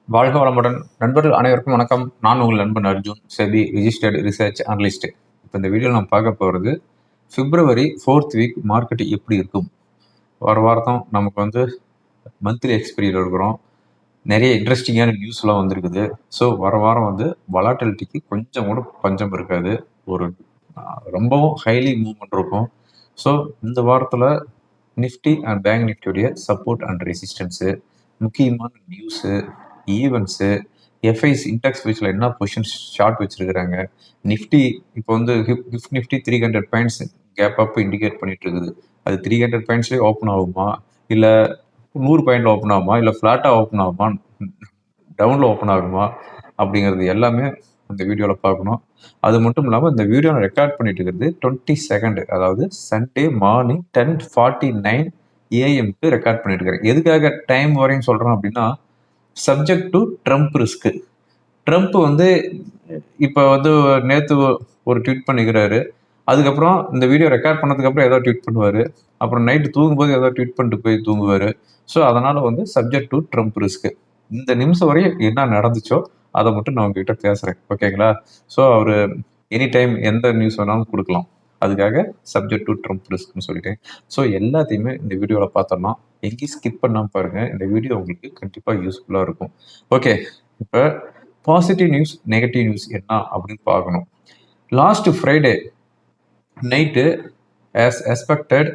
வாழ்க வளமுடன் நண்பர்கள் அனைவருக்கும் வணக்கம். நான் உங்கள் நண்பன் Arjun, SEBI registered research analyst. இப்போ இந்த வீடியோவில் நம்ம பார்க்க போகிறது பிப்ரவரி 4th வீக் மார்க்கெட் எப்படி இருக்கும். வாரம் நமக்கு வந்து மந்த்லி எக்ஸ்பீரியில் இருக்கிறோம். நிறைய இன்ட்ரெஸ்டிங்கான நியூஸ்லாம் வந்திருக்குது. ஸோ வாரம் வந்து வலாட்டிலிட்டிக்கு கொஞ்சம் கூட பஞ்சம் இருக்காது. ஒரு ரொம்பவும் ஹைலி மூவ்மெண்ட் இருக்கும். ஸோ இந்த வாரத்தில் நிஃப்டி அண்ட் பேங்க் நிஃப்டியோடைய சப்போர்ட் அண்ட் ரெசிஸ்டன்ஸு, முக்கியமான நியூஸு, ஈவெண்ட்ஸு, எஃப்ஐஸ் இன்டெக்ஸ் ஃபியூச்சரில் என்ன பொசிஷன் ஷார்ட் வச்சுருக்கிறாங்க, நிஃப்டி இப்போ வந்து Nifty 300 points gap up indicate பண்ணிட்டு இருக்குது. அது 300 பாயிண்ட்ஸ்லேயே ஓப்பன் ஆகுமா, இல்லை 100 பாயிண்ட் ஓப்பன் ஆகுமா, இல்லை ஃப்ளாட்டாக ஓப்பன் ஆகுமா, டவுனில் ஓப்பன் ஆகுமா அப்படிங்கிறது எல்லாமே இந்த வீடியோவில் பார்க்கணும். அது மட்டும் இல்லாமல் இந்த வீடியோ நான் ரெக்கார்ட் பண்ணிட்டு இருக்கிறது 22nd, அதாவது சண்டே மார்னிங் 10:49 AM ரெக்கார்ட் பண்ணிட்டு இருக்கிறேன். எதுக்காக டைம் வரையும் சொல்கிறேன் அப்படின்னா, subject to Trump risk. Trump வந்து இப்போ வந்து நேற்று ஒரு ட்வீட் பண்ணிக்கிறாரு. அதுக்கப்புறம் இந்த வீடியோ ரெக்கார்ட் பண்ணதுக்கப்புறம் ஏதோ ட்வீட் பண்ணுவார். அப்புறம் நைட்டு தூங்கும்போது ஏதோ ட்வீட் பண்ணிட்டு போய் தூங்குவார். ஸோ அதனால் வந்து சப்ஜெக்ட் டு ட்ரம்ப் ரிஸ்க்கு. இந்த நிமிஷம் வரையும் என்ன நடந்துச்சோ அதை மட்டும் நான் உங்ககிட்ட பேசுகிறேன், ஓகேங்களா? ஸோ அவர் எனி டைம் எந்த நியூஸ் வேணாலும் கொடுக்கலாம். அதுக்காக சப்ஜெக்ட் டு ட்ரம்ப் ரிஸ்க்னு சொல்லிட்டேன். ஸோ எல்லாத்தையுமே இந்த வீடியோவில் பார்த்தோம்னா எங்கேயும் ஸ்கிப் பண்ணாமல் பாருங்கள். இந்த வீடியோ உங்களுக்கு கண்டிப்பாக யூஸ்ஃபுல்லாக இருக்கும். ஓகே, இப்போ பாசிட்டிவ் நியூஸ், நெகட்டிவ் நியூஸ் என்ன அப்படின்னு பார்க்கணும். Last Friday night as expected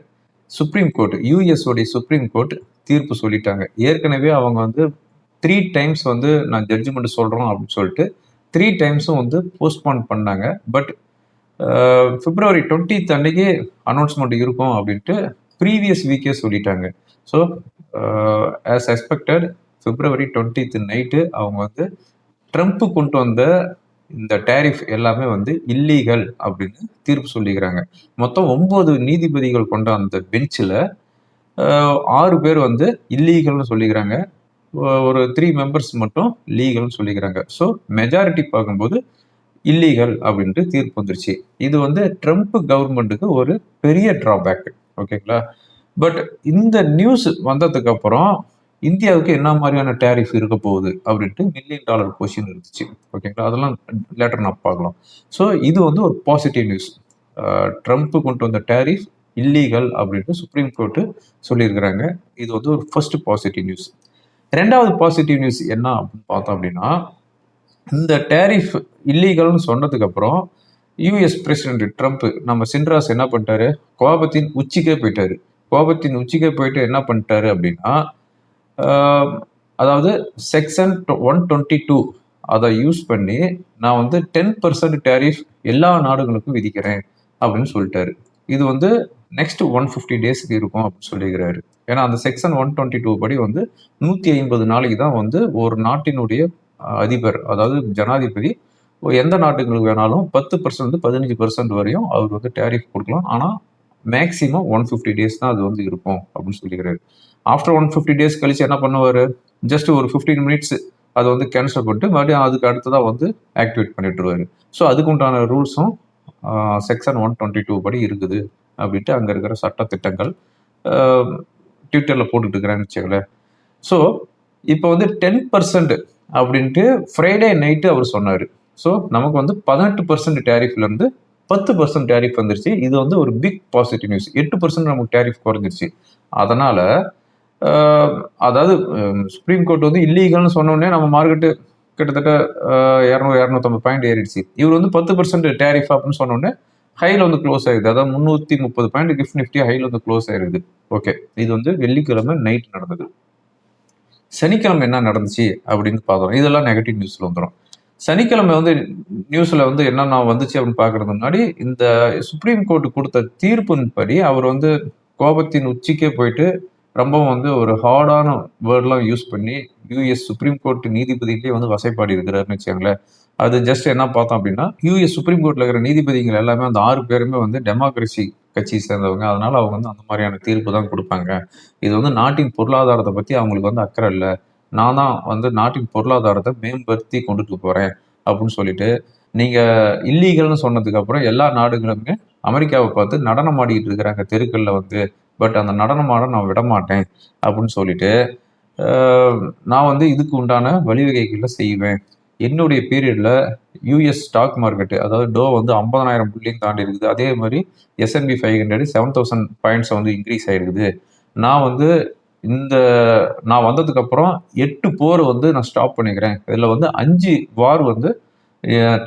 supreme court, யூஎஸோடைய சுப்ரீம் கோர்ட் தீர்ப்பு சொல்லிட்டாங்க. ஏற்கனவே அவங்க வந்து 3 times வந்து நான் ஜட்ஜ்மெண்ட் சொல்கிறோம் அப்படின்னு சொல்லிட்டு 3 டைம்ஸும் வந்து போஸ்ட்போன் பண்ணாங்க. பட் பிப்ரவரி 20th அன்னைக்கு அனௌன்ஸ்மெண்ட் இருக்கும் அப்படின்ட்டு ப்ரீவியஸ் வீக்கே சொல்லிட்டாங்க. ஸோ ஆஸ் எக்ஸ்பெக்டட் பிப்ரவரி 20th நைட்டு அவங்க வந்து ட்ரம்ப் கொண்டு வந்த இந்த டேரிஃப் எல்லாமே வந்து இல்லீகல் அப்படின்னு தீர்ப்பு சொல்லிக்கிறாங்க. மொத்தம் 9 நீதிபதிகள் கொண்ட அந்த பெஞ்சில் 6 பேர் வந்து இல்லீகல்னு சொல்லிக்கிறாங்க. ஒரு 3 மெம்பர்ஸ் மட்டும் லீகல்னு சொல்லிக்கிறாங்க. ஸோ மெஜாரிட்டி பார்க்கும்போது இல்லீகல் அப்படின்ட்டு தீர்ப்பு வந்துருச்சு. இது வந்து ட்ரம்ப் கவர்மெண்ட்டுக்கு ஒரு பெரிய டிராபேக், ஓகேங்களா? பட் இந்த நியூஸ் வந்ததுக்கு அப்புறம் இந்தியாவுக்கு என்ன மாதிரியான டேரிஃப் இருக்க போகுது அப்படின்ட்டு $1 million கொஸ்டின் இருந்துச்சு, ஓகேங்களா? அதெல்லாம் லேட்டர் நான் பார்க்கலாம். ஸோ இது வந்து ஒரு பாசிட்டிவ் நியூஸ். ட்ரம்ப் கொண்டு வந்த டேரிஃப் இல்லீகல் அப்படின்ட்டு சுப்ரீம் கோர்ட்டு சொல்லியிருக்கிறாங்க. இது வந்து ஒரு ஃபர்ஸ்ட் பாசிட்டிவ் நியூஸ். ரெண்டாவது பாசிட்டிவ் நியூஸ் என்ன அப்படின்னு பார்த்தோம் அப்படின்னா, இந்த டேரிஃப் இல்லீகல்னு சொன்னதுக்கு அப்புறம் யூஎஸ் பிரசிடென்ட் ட்ரம்ப் நம்ம சின்ராஸ் என்ன பண்ணிட்டாரு, கோபத்தின் உச்சிக்கே போயிட்டாரு. கோபத்தின் உச்சிக்கே போயிட்டு என்ன பண்ணிட்டாரு அப்படின்னா, அதாவது செக்ஷன் 122 அதை யூஸ் பண்ணி நான் வந்து 10% டேரிஃப் எல்லா நாடுகளுக்கும் விதிக்கிறேன் அப்படின்னு சொல்லிட்டாரு. இது வந்து நெக்ஸ்ட் 150 டேஸ்க்கு இருக்கும் அப்படின்னு சொல்லிக்கிறாரு. ஏன்னா அந்த செக்ஷன் 122 படி வந்து 150 நாளைக்கு தான் வந்து ஒரு நாட்டினுடைய அதிபர், அதாவது ஜனாதிபதி, எந்த நாட்டுகளுக்கு வேணாலும் 10% 15% வரையும் அவர் வந்து டேரிஃப் கொடுக்கலாம். ஆனால் மேக்சிமம் 150 டேஸ் தான் அது வந்து இருக்கும் அப்படின்னு சொல்லிக்கிறாரு. ஆஃப்டர் 150 டேஸ் கழிச்சு என்ன பண்ணுவார், ஜஸ்ட் ஒரு 15 minutes அதை வந்து கேன்சல் பண்ணிட்டு மறுபடியும் அதுக்கு அடுத்ததாக வந்து ஆக்டிவேட் பண்ணிட்டுருவாரு. ஸோ அதுக்கு உண்டான ரூல்ஸும் செக்ஷன் 122 படி இருக்குது அப்படின்ட்டு அங்கே இருக்கிற சட்டத்திட்டங்கள் ட்விட்டரில் போட்டுட்டு இருக்கிறான்னு வச்சுக்கல. ஸோ இப்போ வந்து 10% அப்படின்ட்டு ஃப்ரைடே நைட்டு அவர் சொன்னார். ஸோ நமக்கு வந்து 18% டேரிஃப்லேருந்து 10% டேரிஃப் வந்துருச்சு. இது வந்து ஒரு பிக் பாசிட்டிவ் நியூஸ். 8% நமக்கு டேரிஃப் குறைஞ்சிருச்சு. அதனால் அதாவது சுப்ரீம் கோர்ட் வந்து இல்லீகல்னு சொன்னோடனே நம்ம மார்க்கெட்டு கிட்டத்தட்ட 200-250 பாயிண்ட் ஏறிடுச்சு. இவர் வந்து 10% டேரிஃப் அப்படின்னு சொன்னோடனே ஹையில் வந்து க்ளோஸ் ஆகிடுது. அதாவது 330 பாயிண்ட் கிஃப்ட் நிஃப்டி ஹையில் வந்து க்ளோஸ் ஆகிடுது. ஓகே, இது வந்து வெள்ளிக்கிழமை நைட் நடந்தது. சனிக்கிழமை என்ன நடந்துச்சு அப்படின்னு பார்த்தோம். இதெல்லாம் நெகட்டிவ் நியூஸில் வந்துடும். சனிக்கிழமை வந்து நியூஸில் வந்து என்னென்ன வந்துச்சு அப்படின்னு பார்க்கறதுக்கு முன்னாடி, இந்த சுப்ரீம் கோர்ட் கொடுத்த தீர்ப்பின் படி அவர் வந்து கோபத்தின் உச்சிக்கே போயிட்டு ரொம்பவும் வந்து ஒரு ஹார்டான வேர்ட்லாம் யூஸ் பண்ணி யூஎஸ் சுப்ரீம் கோர்ட் நீதிபதிகளே வந்து வசைப்பாடி இருக்கிறாருன்னு வச்சுக்கோங்களேன். அது ஜஸ்ட் என்ன பார்த்தோம் அப்படின்னா, யூஎஸ் சுப்ரீம் கோர்ட்டில் இருக்கிற நீதிபதிகள் எல்லாமே அந்த 6 பேருமே வந்து டெமோக்ரஸி கட்சியை சேர்ந்தவங்க. அதனால அவங்க வந்து அந்த மாதிரியான தீர்ப்பு தான் கொடுப்பாங்க. இது வந்து நாட்டின் பொருளாதாரத்தை பற்றி அவங்களுக்கு வந்து அக்கறை இல்லை. நான் தான் வந்து நாட்டின் பொருளாதாரத்தை மேம்படுத்தி கொண்டுட்டு போகிறேன் அப்படின்னு சொல்லிட்டு, நீங்கள் இல்லீகல்னு சொன்னதுக்கு அப்புறம் எல்லா நாடுகளுமே அமெரிக்காவை பார்த்து நடனம் ஆடிக்கிட்டு இருக்கிறாங்க தெருக்களில் வந்து. பட் அந்த நடனமாட நான் விட மாட்டேன் அப்படின்னு சொல்லிட்டு நான் வந்து இதுக்கு உண்டான வழிவகைகளை செய்வேன். என்னுடைய பீரியடில் யூஎஸ் ஸ்டாக் மார்க்கெட்டு அதாவது டோ வந்து 50,000 புள்ளியும் தாண்டி இருக்குது. அதே மாதிரி S&P 500 7,000 பாயிண்ட்ஸ் வந்து இன்க்ரீஸ் ஆகிருக்குது. நான் வந்து இந்த நான் வந்ததுக்கப்புறம் 8 போர் வந்து நான் ஸ்டாப் பண்ணிக்கிறேன். இதில் வந்து 5 வார் வந்து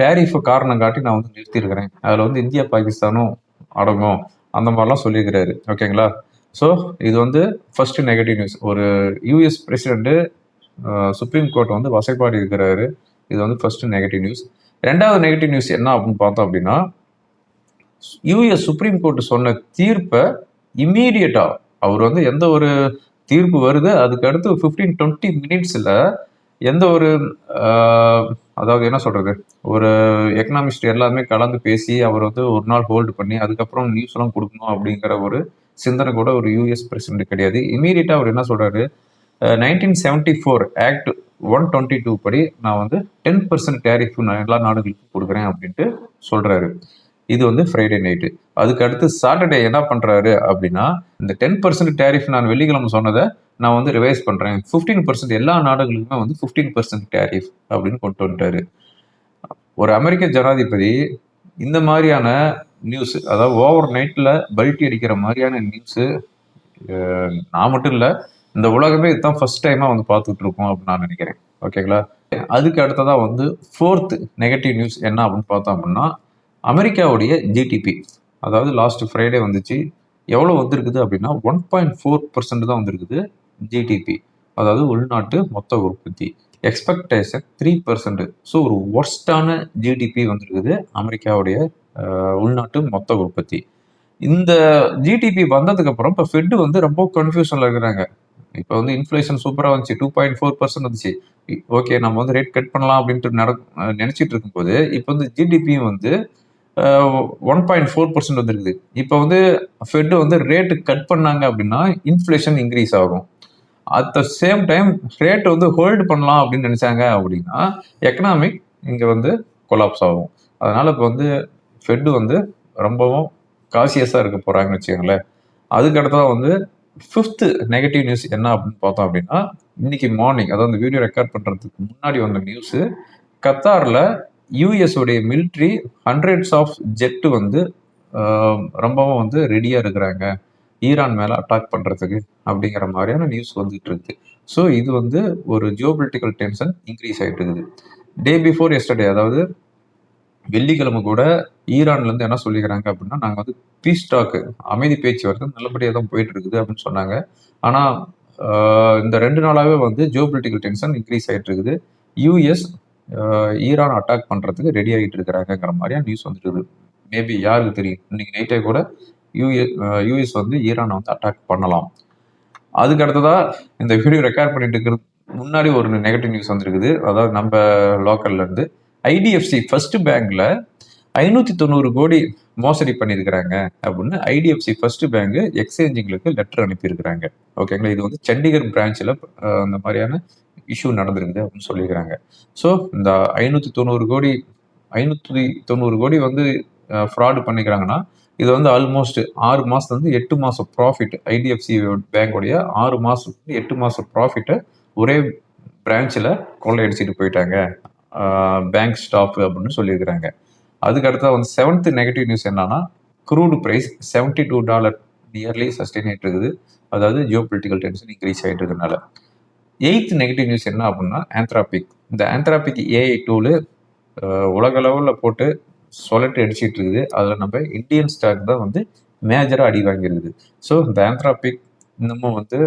டேரிஃபை காரணம் காட்டி நான் வந்து நிறுத்தியிருக்கிறேன். அதில் வந்து இந்தியா பாகிஸ்தானும் அடங்கும். அந்த மாதிரிலாம் சொல்லியிருக்கிறாரு. ஓகேங்களா? ஸோ இது வந்து ஃபர்ஸ்ட் நெகட்டிவ் நியூஸ். ஒரு யூஎஸ் பிரசிடென்ட்டு சுப்ரீம் கோர்ட் வந்து வசைப்பாடி இருக்கிறாரு. இது வந்து ஃபர்ஸ்ட் நெகட்டிவ் நியூஸ். ரெண்டாவது நெகட்டிவ் நியூஸ் என்ன அப்படின்னு பார்த்தோம் அப்படின்னா, யூஎஸ் சுப்ரீம் கோர்ட் சொன்ன தீர்ப்பை இம்மீடியட்டா அவர் வந்து எந்த ஒரு தீர்ப்பு வருது அதுக்கு அடுத்து 15-20 மினிட்ஸில் எந்த ஒரு அதாவது என்ன சொல்றது, ஒரு எக்கனாமிஸ்ட் எல்லாருமே கலந்து பேசி அவர் வந்து ஒரு நாள் ஹோல்டு பண்ணி அதுக்கப்புறம் நியூஸ் எல்லாம் கொடுக்கணும் அப்படிங்கிற ஒரு சிந்தனை கூட ஒரு யூஎஸ் பிரசிடென்ட் கிடையாது. இமீடியட்டா அவர் என்ன சொல்றாரு, 1974 ஆக்ட் 122 படி நான் வந்து 10% டேரிஃப் நான் எல்லா நாடுகளுக்கும் கொடுக்குறேன் அப்படின்ட்டு சொல்றாரு. இது வந்து ஃப்ரைடே நைட்டு. அதுக்கு அடுத்து சாட்டர்டே என்ன பண்றாரு அப்படின்னா, இந்த 10% டேரிஃப் நான் வெள்ளிக்கிழமை சொன்னதை நான் வந்து ரிவைஸ் பண்றேன். 15% எல்லா நாடுகளுக்குமே வந்து 15% டேரிஃப் அப்படின்னு கொண்டு வந்துட்டாரு. ஒரு அமெரிக்க ஜனாதிபதி இந்த மாதிரியான நியூஸ், அதாவது ஓவர் நைட்ல பல்ட்டி அடிக்கிற மாதிரியான நியூஸ் நான் மட்டும் இல்லை, இந்த உலகமே இதுதான் ஃபர்ஸ்ட் டைமா வந்து பார்த்துட்டு இருக்கோம் அப்படின்னு நான் நினைக்கிறேன். ஓகேங்களா? அதுக்கு அடுத்ததா வந்து ஃபோர்த் நெகட்டிவ் நியூஸ் என்ன அப்படின்னு பார்த்தோம் அப்படின்னா, அமெரிக்காவுடைய ஜிடிபி, அதாவது லாஸ்ட் ஃப்ரைடே வந்துச்சு. எவ்வளோ வந்திருக்குது அப்படின்னா 1.4% தான் வந்திருக்குது ஜிடிபி, அதாவது உள்நாட்டு மொத்த உற்பத்தி. எக்ஸ்பெக்டேஷன் 3%. ஸோ ஒரு ஒர்ஸ்டான ஜிடிபி வந்திருக்குது அமெரிக்காவுடைய உள்நாட்டு மொத்த உற்பத்தி. இந்த ஜிடிபி வந்ததுக்கு அப்புறம் இப்போ ஃபெட் வந்து ரொம்ப கன்ஃபியூஷன்ல இருக்கிறாங்க. இப்போ வந்து இன்ஃப்ளேஷன் சூப்பராக வந்துச்சு, 2.4% வந்துச்சு. ஓகே, நம்ம வந்து ரேட் கட் பண்ணலாம் அப்படின்ட்டு நினைச்சிட்டு இருக்கும்போது இப்போ வந்து ஜிடிபியும் வந்து 1.4% வந்துருக்குது. இப்போ வந்து ஃபெட் வந்து ரேட்டு கட் பண்ணாங்க அப்படின்னா இன்ஃப்ளேஷன் இன்க்ரீஸ் ஆகும். At the same time rate வந்து ஹோல்டு பண்ணலாம் அப்படின்னு நினைச்சாங்க அப்படின்னா எக்கனாமிக் இங்கே வந்து கொலாப்ஸ் ஆகும். அதனால இப்போ வந்து ஃபெட் வந்து ரொம்பவும் காசியஸாக இருக்க போறாங்கன்னு வச்சுக்கோங்களேன். அதுக்கு அடுத்ததான் வந்து ஃபிஃப்த் நெகட்டிவ் நியூஸ் என்ன அப்படின்னு பார்த்தோம் அப்படின்னா, இன்னைக்கு மார்னிங், அதாவது இந்த வீடியோ ரெக்கார்ட் பண்ணுறதுக்கு முன்னாடி வந்த நியூஸு, கத்தாரில் யூஎஸ் உடைய மிலிட்ரி ஹண்ட்ரட்ஸ் ஆஃப் ஜெட்டு வந்து ரொம்பவும் வந்து ரெடியாக இருக்கிறாங்க ஈரான் மேலே அட்டாக் பண்ணுறதுக்கு அப்படிங்கிற மாதிரியான நியூஸ் வந்துட்டு இருக்கு. ஸோ இது வந்து ஒரு ஜியோபொலிட்டிக்கல் டென்ஷன் இன்க்ரீஸ் ஆகிட்டு இருக்குது. டே பிஃபோர் எஸ்டர்டே, அதாவது வெள்ளிக்கிழமை கூட ஈரான்லேருந்து என்ன சொல்லிக்கிறாங்க அப்படின்னா, நாங்கள் வந்து பீஸ் டாக்கு, அமைதி பேச்சுவார்த்தை நல்லபடியாக தான் போயிட்டு இருக்குது அப்படின்னு சொன்னாங்க. ஆனால் இந்த 2 நாளாகவே வந்து ஜியோபொலிட்டிக்கல் டென்ஷன் இன்க்ரீஸ் ஆகிட்டு இருக்குது. யூஎஸ் ஈரான் அட்டாக் பண்ணுறதுக்கு ரெடி ஆகிட்டு இருக்கிறாங்கிற மாதிரியான நியூஸ் வந்துட்டு இருக்குது. மேபி யாருக்கு தெரியும், இன்னைக்கு நைட்டே கூட யூஎஸ் வந்து ஈரானை வந்து அட்டாக் பண்ணலாம். அதுக்கு அடுத்ததா இந்த வீடியோ ரெக்கார்ட் பண்ணிட்டு இருக்கிறது முன்னாடி ஒரு நெகட்டிவ் நியூஸ் வந்துருக்குது. அதாவது நம்ம லோக்கல்ல இருந்து ஐடிஎஃப்சி ஃபர்ஸ்ட் பேங்க்ல 590 கோடி மோசடி பண்ணியிருக்கிறாங்க அப்படின்னு ஐடிஎஃப்சி ஃபர்ஸ்ட் பேங்க் எக்ஸ்சேஞ்சுங்களுக்கு லெட்டர் அனுப்பியிருக்கிறாங்க. ஓகேங்களா? இது வந்து சண்டிகர் பிரான்ச்சில் அந்த மாதிரியான இஷ்யூ நடந்திருக்குது அப்படின்னு சொல்லியிருக்கிறாங்க. ஸோ இந்த 590 கோடி வந்து ஃப்ராடு பண்ணிக்கிறாங்கன்னா, இது வந்து ஆல்மோஸ்ட் 6 மாதம் வந்து 8 மாதம் ப்ராஃபிட், ஐடிஎஃப்சி பேங்கோடைய 6 மாதம் 8 மாதம் ப்ராஃபிட்டை ஒரே பிரான்ச்சில் கொள்ளையடிச்சிட்டு போயிட்டாங்க பேங்க் ஸ்டாஃப் அப்படின்னு சொல்லியிருக்கிறாங்க. அதுக்கு அடுத்தா வந்து 7th நெகட்டிவ் நியூஸ் என்னன்னா, க்ரூடு ப்ரைஸ் $72 நியர்லி சஸ்டெயின் ஆகிட்டு இருக்குது. அதாவது ஜியோபொலிட்டிக்கல் டென்ஷன் இன்க்ரீஸ் ஆகிட்டு இருக்கிறதுனால. 8th நெகட்டிவ் நியூஸ் என்ன அப்படின்னா, ஆந்த்ராபிக். இந்த ஆந்த்ராபிக் ஏஐ டூலு உலக லெவலில் போட்டு சொலட்டி அடிச்சிட்டு இருக்குது. அதில் நம்ம இந்தியன் ஸ்டாக் தான் வந்து மேஜராக அடி வாங்கியிருக்குது. ஸோ இந்த ஆந்த்ராபிக் இன்னமும் வந்து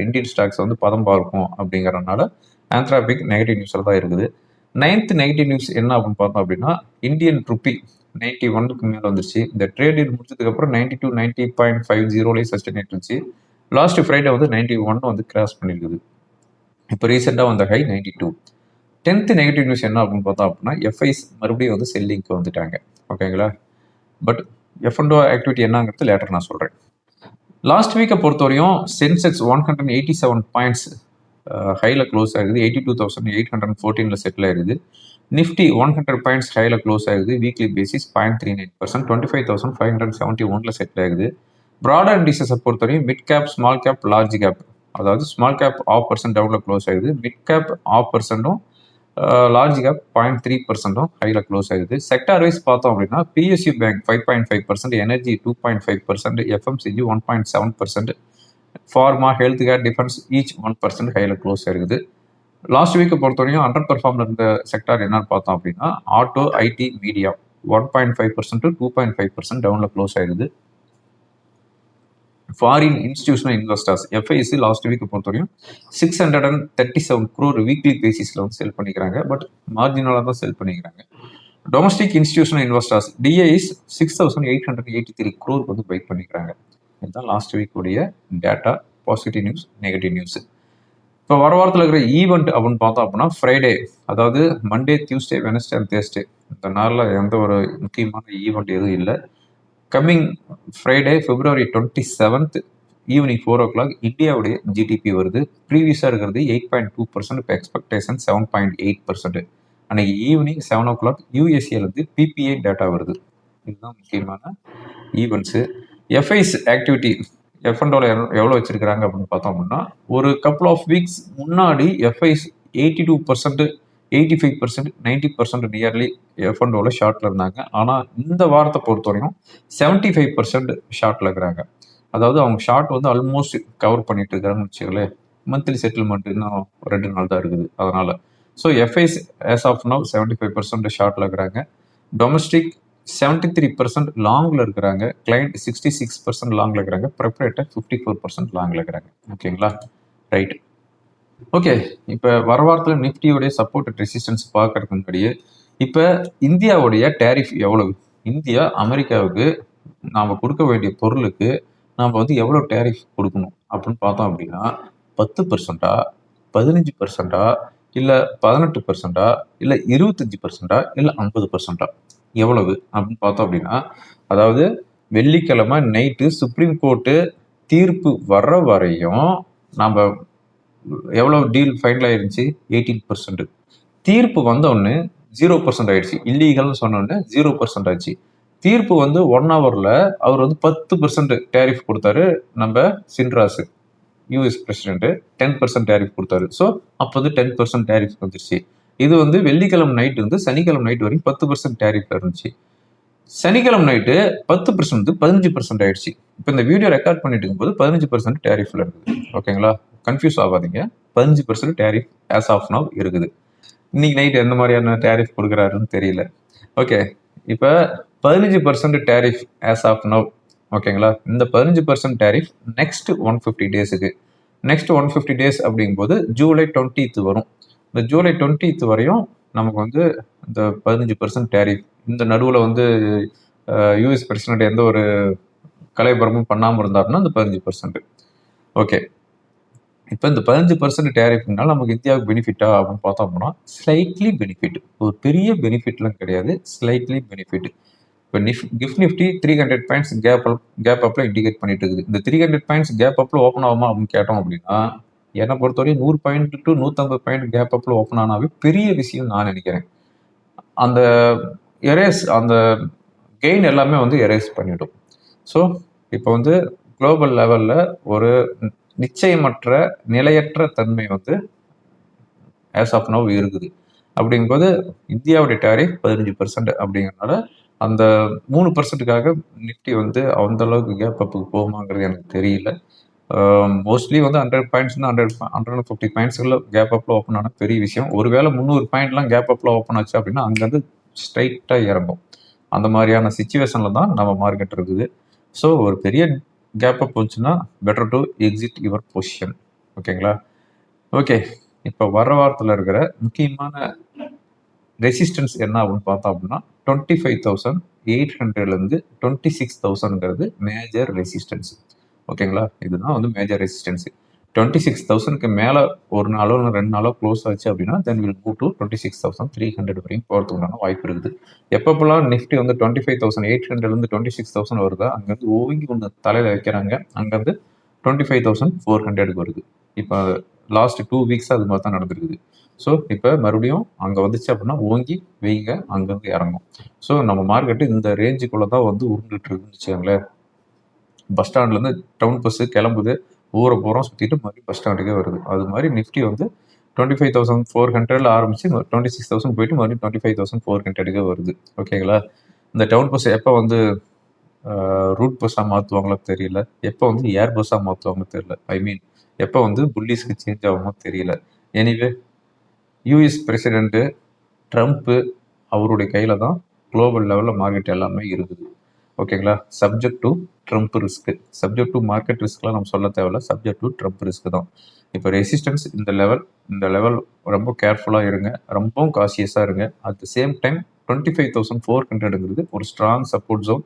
இந்தியன் ஸ்டாக்ஸ் வந்து பதம் பார்க்கும் அப்படிங்கிறதுனால ஆந்த்ராபிக் நெகட்டிவ் நியூஸில் தான் இருக்குது. 9th நெகட்டிவ் நியூஸ் என்ன அப்படின்னு பார்த்தோம் அப்படின்னா, இந்தியன் ருப்பி 91க்கு மேலே வந்துருச்சு. இந்த ட்ரேட் டீல் முடிச்சதுக்கப்புறம் 92 90.50 சஸ்டெயின் ஆகிட்டு இருந்துச்சு. லாஸ்ட் ஃப்ரைடே வந்து 91 வந்து கிராஸ் பண்ணியிருக்குது. இப்போ ரீசெண்டாக வந்த ஹை 92. 10th நெகட்டிவ் நியூஸ் என்ன அப்படின்னு பார்த்தோம் அப்படின்னா, எஃப்ஐஸ் மறுபடியும் வந்து செல்லிங்க்கு வந்துட்டாங்க. ஓகேங்களா? பட் F&O ஆக்டிவிட்டி என்னங்கிறது லேட்டர் நான் சொல்கிறேன். லாஸ்ட் வீக்கை பொறுத்தவரையும் சென்செக்ஸ் 187 பாயிண்ட்ஸ் ஹையில் க்ளோஸ் ஆகுது. 82,814 செட்டில் ஆகுது. நிஃப்டி 100 பாயிண்ட்ஸ் ஹையில் க்ளோஸ் ஆகுது. வீக்லி பேசிஸ் 0.39%, 25,571 செட்டில் ஆகுது. ப்ராடர் இண்டிசஸை பொறுத்தவரையும் mid cap, small cap, large cap அதாவது ஸ்மால் கேப் 0.5% டவுனில் க்ளோஸ் ஆகுது. மிட் கேப் 0.5%ம் லார்ஜ் கேப் 0.3%ம் ஹையில் க்ளோஸ் ஆகுது. செக்டார் வைஸ் பார்த்தோம் அப்படின்னா PSU bank 5.5%, energy 2.5%, FMCG 1.7%, pharma, health care, defence each 1% ஹையில் க்ளோஸ் ஆகுது. லாஸ்ட் வீக்கை பொறுத்தவரையும் அண்டர் பெர்ஃபார்ம் இருந்த செக்டார் என்னன்னு பார்த்தோம் அப்படின்னா ஆட்டோ, ஐடி, மீடியா 1.5% to 2.5% டவுனில் க்ளோஸ் ஆகுது. Foreign institutional investors FIC last week பொறுத்தவரையும் 637 crore வீக்லி பேசிஸில் வந்து செல் பண்ணிக்கிறாங்க. பட் மார்ஜினலாக தான் செல் பண்ணிக்கிறாங்க. Domestic institutional investors DIIs 6883 crore வந்து பை பண்ணிக்கிறாங்க. இதுதான் லாஸ்ட் வீக்குடைய data. Positive news, negative news. இப்போ வர வாரத்தில் இருக்கிற ஈவெண்ட் அப்படின்னு பார்த்தோம் அப்படின்னா ஃப்ரைடே, அதாவது Monday, Tuesday, Wednesday and Thursday இந்த நாளில் எந்த ஒரு முக்கியமான ஈவெண்ட் எதுவும் இல்லை. Coming Friday February 27th evening 4 o'clock இந்தியாவுடைய ஜிடிபி வருது. ப்ரீவியஸாக இருக்கிறது 8.2%, இப்போ எக்ஸ்பெக்டேஷன் 7.8%. அன்னைக்கு ஈவினிங் 7 o'clock யூஎஸ்ஏலேருந்து பிபிஐ டேட்டா வருது. இதுதான் முக்கியமான ஈவெண்ட்ஸு. எஃப்ஐஸ் ஆக்டிவிட்டி எஃப்என்டோவில் எவ்வளோ வச்சிருக்கிறாங்க அப்படின்னு பார்த்தோம் அப்படின்னா ஒரு கப்புள் ஆஃப் வீக்ஸ் முன்னாடி எஃப்ஐஸ் 82%, 85%, 90% நியர்லி எஃப்என்டோவில் ஷார்ட்டில் இருந்தாங்க. ஆனால் இந்த வாரத்தை பொறுத்தவரையும் 75% ஷார்ட்டில் இருக்கிறாங்க. அதாவது அவங்க ஷார்ட் வந்து ஆல்மோஸ்ட் கவர் பண்ணிட்டு இருக்காங்கன்னு வச்சுக்கலேன். மந்த்லி செட்டில்மெண்ட் இன்னும் 2 நாள் தான் இருக்குது. அதனால் so FIs as of now 75% ஷார்ட்டில் இருக்கிறாங்க. டொமஸ்டிக் 73% லாங்கில் இருக்கிறாங்க. கிளைண்ட் 66% லாங்கில் இருக்கிறாங்க. ப்ரிப்பரேட்டர் 54% லாங்கில் இருக்கிறாங்க. ஓகேங்களா, ரைட். ஓகே, இப்போ வர வாரத்தில் நிஃப்டியோடைய சப்போர்ட் ரெசிஸ்டன்ஸ் பார்க்கறதுக்கு முன்னாடியே இப்போ இந்தியாவுடைய டேரிஃப் எவ்வளவு, இந்தியா அமெரிக்காவுக்கு நாம் கொடுக்க வேண்டிய பொருளுக்கு நாம் வந்து எவ்வளோ டேரிஃப் கொடுக்கணும் அப்படின்னு பார்த்தோம் அப்படின்னா 10%, 15%, இல்லை 18%, இல்லை 25%, இல்லை 50%, எவ்வளவு அப்படின்னு பார்த்தோம் அப்படின்னா, அதாவது வெள்ளிக்கிழமை நைட்டு சுப்ரீம் கோர்ட்டு தீர்ப்பு வர்ற வரையும் நம்ம எவ்வளோ டீல் ஃபைனல் ஆயிருந்துச்சு 18%. தீர்ப்பு வந்தோடனே 0% ஆயிடுச்சு. இல்லீகல்னு சொன்னோடனே 0% ஆச்சு. தீர்ப்பு வந்து 1 hourல அவர் வந்து 10% டேரிஃப் கொடுத்தாரு. நம்ம சின்ராசு யூஎஸ் பிரசிடென்ட் 10% டேரிஃப் கொடுத்தாரு. ஸோ அப்போ வந்து 10% டேரிஃப் வந்துருச்சு. இது வந்து வெள்ளிக்கிழமை நைட்டு வந்து சனிக்கிழமை நைட் வரைக்கும் 10% டேரிஃப் இருந்துச்சு. சனிக்கிழமை நைட்டு 10% வந்து 15% ஆயிடுச்சு. இப்போ இந்த வீடியோ ரெக்கார்ட் பண்ணிட்டு இருக்கும்போது 15% டேரிஃப்ல இருக்குது. ஓகேங்களா, கன்ஃபியூஸ் ஆகாதீங்க. 15% டேரிஃப் ஆஸ் ஆஃப் நவ் இருக்குது. இன்னைக்கு நைட் எந்த மாதிரியான டேரிஃப் கொடுக்குறாருன்னு தெரியல. ஓகே, இப்போ 15% டேரிஃப் ஆஸ் ஆஃப் நவ். ஓகேங்களா, இந்த 15% டேரிஃப் நெக்ஸ்ட் 150 டேஸுக்கு. நெக்ஸ்ட் 150 டேஸ் அப்படிங்கும்போது ஜூலை 20th வரும். இந்த ஜூலை 20th வரையும் நமக்கு வந்து இந்த 15% டேரிஃப். இந்த நடுவில் வந்து யூஎஸ் பிரசிடென்ட் எந்த ஒரு கலைபரமும் பண்ணாமல் இருந்தாருன்னா இந்த 15%. ஓகே, இப்போ இந்த 15% டேரிஃப்னால நமக்கு இந்தியாவுக்கு பெனிஃபிட்டா அப்படின்னு பார்த்தோம் அப்படின்னா ஸ்லைட்லி பெனிஃபிட். ஒரு பெரிய பெனிஃபிட்லாம் கிடையாது, ஸ்லைட்லி பெனிஃபிட். இப்போ கிஃப்ட் நிஃப்டி 300 பாயிண்ட்ஸ் கேப் அப்பில் இண்டிகேட் பண்ணிட்டு இருக்குது. இந்த 300 பாயிண்ட்ஸ் கேப் அப்பில் ஓப்பன் ஆகுமா அப்படின்னு கேட்டோம் அப்படின்னா என்னை பொறுத்தவரையும் 100 பாயிண்ட் டு 150 பாயிண்ட் கேப் அப்பில் ஓப்பன் ஆனாவே பெரிய விஷயம் நான் நினைக்கிறேன். அந்த அந்த கெயின் எல்லாமே வந்து எரேஸ் பண்ணிடும். ஸோ இப்போ வந்து குளோபல் லெவலில் ஒரு நிச்சயமற்ற நிலையற்ற தன்மை வந்து ஆஸ் ஆஃப் நவ் இருக்குது. அப்படிங்கும்போது இந்தியாவுடைய டேரிஃப் 15% அப்படிங்கிறனால அந்த 3%க்காக நிஃப்டி வந்து அந்த அளவுக்கு கேப் அப்புக்கு போகுமாங்கிறது எனக்கு தெரியல. மோஸ்ட்லி வந்து 100 பாயிண்ட்ஸ்னா 150 பாயிண்ட்ஸ்க்குள்ள கேப் அப்பில் ஓப்பன் ஆன பெரிய விஷயம். ஒருவேளை 300 பாயிண்ட்லாம் கேப் அப்பில் ஓப்பன் ஆச்சு அப்படின்னா அங்கேருந்து ஸ்ட்ரைட்டாக இறங்கும். அந்த மாதிரியான சுச்சுவேஷனில் தான் நம்ம மார்க்கெட் இருக்குது. ஸோ ஒரு பெரிய கேப் அப் வந்துச்சுன்னா better to exit your position. ஓகேங்களா, ஓகே. இப்போ வர வாரத்தில் இருக்கிற முக்கியமான ரெசிஸ்டன்ஸ் என்ன அப்படின்னு பார்த்தோம் அப்படின்னா 25,800லேருந்து 26,000ங்கிறது மேஜர் ரெசிஸ்டன்ஸ். ஓகேங்களா, இதுதான் வந்து மேஜர் ரெசிஸ்டன்ஸ். 26,000க்கு மேலே ஒரு நாளோ இல்லை 2 நாளோ க்ளோஸ் ஆச்சு அப்படின்னா தென் வில் மூவ் டு 26,300 வரையும் போகிறதுக்கு உண்டான வாய்ப்பு இருக்குது. எப்பப்பெல்லாம் நிஃப்டி வந்து 25,800லேருந்து 26,000 வருதா அங்கேருந்து ஓங்கி ஒன்று தலையில் வைக்கிறாங்க, அங்கேருந்து 25,400க்கு வருது. இப்போ லாஸ்ட் 2 வீக்ஸாக அது மாதிரி தான் நடந்துருக்குது. ஸோ இப்போ மறுபடியும் அங்கே வந்துச்சு அப்படின்னா ஓங்கி வெயிங்க அங்கேருந்து இறங்கும். ஸோ நம்ம மார்க்கெட்டு இந்த ரேஞ்சுக்குள்ளே தான் வந்து உருண்டுட்டு இருக்குன்னு வச்சுக்கோங்களேன். பஸ் ஸ்டாண்ட்லேருந்து டவுன் பஸ்ஸு கிளம்புது, ஊரை பூரா சுற்றிட்டு மறுபடியும் பஸ் ஸ்டாண்டுக்கே வருது. அது மாதிரி நிஃப்டி வந்து 25,400 ஆரம்பிச்சு 26,000 போயிட்டு மறுபடியும் 25,400 வருது. ஓகேங்களா? இந்த டவுன் பஸ் எப்போ வந்து ரூட் பஸ்ஸாக மாற்றுவாங்களோ தெரியல, எப்போ வந்து ஏர் பஸ்ஸாக மாற்றுவாங்களோ தெரியல, ஐ மீன் எப்போ வந்து புல்லிஸ்க்கு சேஞ்ச் ஆகுமோ தெரியல. எனிவே யூஎஸ் பிரசிடென்ட்டு ட்ரம்ப்பு அவருடைய கையில் தான் குளோபல் லெவலில் மார்க்கெட் எல்லாமே இருக்குது. ஓகேங்களா? Subject to Trump risk, subject to market ரிஸ்க்லாம் நம்ம சொல்ல தேவையில்ல, சப்ஜெக்ட் டு ட்ரம்ப் ரிஸ்க் தான். இப்போ ரெசிஸ்டன்ஸ் இந்த லெவல் ரொம்ப கேர்ஃபுல்லாக இருங்க, ரொம்பவும் காசியஸாக இருங்க. அட் த சேம் டைம் 25,400ங்கிறது ஒரு ஸ்ட்ராங் சப்போர்ட் ஜோன்.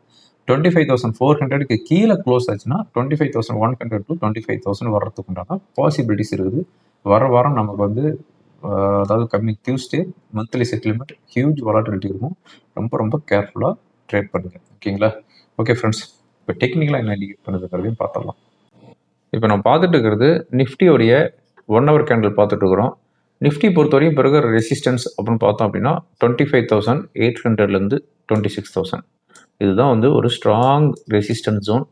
25,400க்கு கீழே க்ளோஸ் ஆச்சுன்னா 25,100 டு 25,000 வர்றதுக்கு உண்டான பாசிபிலிட்டிஸ் இருக்குது. வர வாரம் நமக்கு வந்து அதாவது coming Tuesday monthly settlement huge volatility இருக்கும். ரொம்ப ரொம்ப கேர்ஃபுல்லாக ட்ரேட் பண்ணுங்க. ஓகேங்களா? ஓகே ஃப்ரெண்ட்ஸ், இப்போ டெக்னிக்கலாக என்ன இண்டிகேட் பண்ணுறதுங்கிறதையும் பார்த்துடலாம். இப்போ நம்ம பார்த்துட்டு இருக்கிறது நிஃப்டியோடைய 1 hour கேண்டில் பார்த்துட்டு இருக்கிறோம். நிஃப்டி பொறுத்தவரையும் பிறகு ரெசிஸ்டன்ஸ் அப்படின்னு பார்த்தோம் அப்படின்னா 25,800லேருந்து 26,000. இதுதான் வந்து ஒரு ஸ்ட்ராங் ரெசிஸ்டன்ஸ் ஜோன்.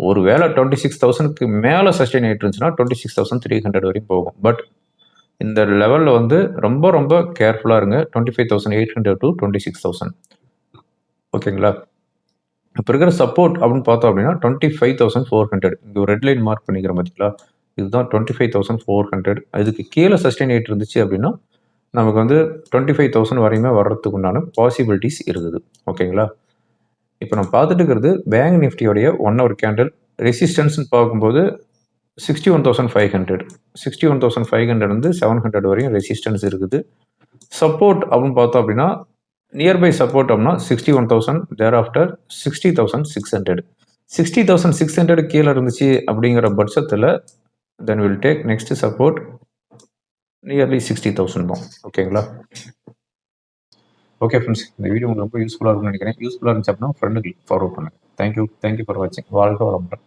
ஒரு வேளை 26,000க்கு மேலே சஸ்டெயின் ஆகிட்டு இருந்துச்சுன்னா 26,300 வரையும் போகும். பட் இந்த லெவலில் வந்து ரொம்ப ரொம்ப கேர்ஃபுல்லாக இருங்க. 25,800 டு 26,000. ஓகேங்களா? இப்போ இருக்கிற சப்போர்ட் அப்படின்னு பார்த்தோம் அப்படின்னா 25,400. இங்கே ஒரு ரெட் லைன் மார்க் பண்ணிக்கிற பார்த்தீங்களா? இதுதான் 25,400. இதுக்கு கீழே சஸ்டெயின் ஆகிட்டு இருந்துச்சு அப்படின்னா நமக்கு வந்து 25,000 வரையுமே வர்றதுக்கு உண்டான பாசிபிலிட்டிஸ் இருக்குது. ஓகேங்களா? இப்போ நம்ம பார்த்துட்டு இருக்கிறது பேங்க் நிஃப்டியோடைய 1 hour கேண்டில். ரெசிஸ்டன்ஸ்னு பார்க்கும்போது 61,500. 61,500 வந்து 700 வரையும் ரெசிஸ்டன்ஸ் இருக்குது. சப்போர்ட் அப்படின்னு பார்த்தோம் அப்படின்னா நியர்பை சப்போர்ட் அப்படின்னா 61,000, தேர் ஆஃப்டர் 60,600. 60,600 கீழே இருந்துச்சு அப்படிங்கிற பட்சத்தில் then will take next support nearly 60,000 தான். ஓகேங்களா? ஓகே ஃப்ரெண்ட்ஸ், இந்த வீடியோ உங்களுக்கு ரொம்ப யூஸ்ஃபுல்லாக இருக்கும்னு நினைக்கிறேன். யூஸ்ஃபுல்லாக இருந்துச்சு அப்படின்னா ஃப்ரெண்டுக்கு ஃபார்வர்ட் பண்ணுங்கள். தேங்க்யூ ஃபார் வாட்சிங். வாழ்க வளமுடன்.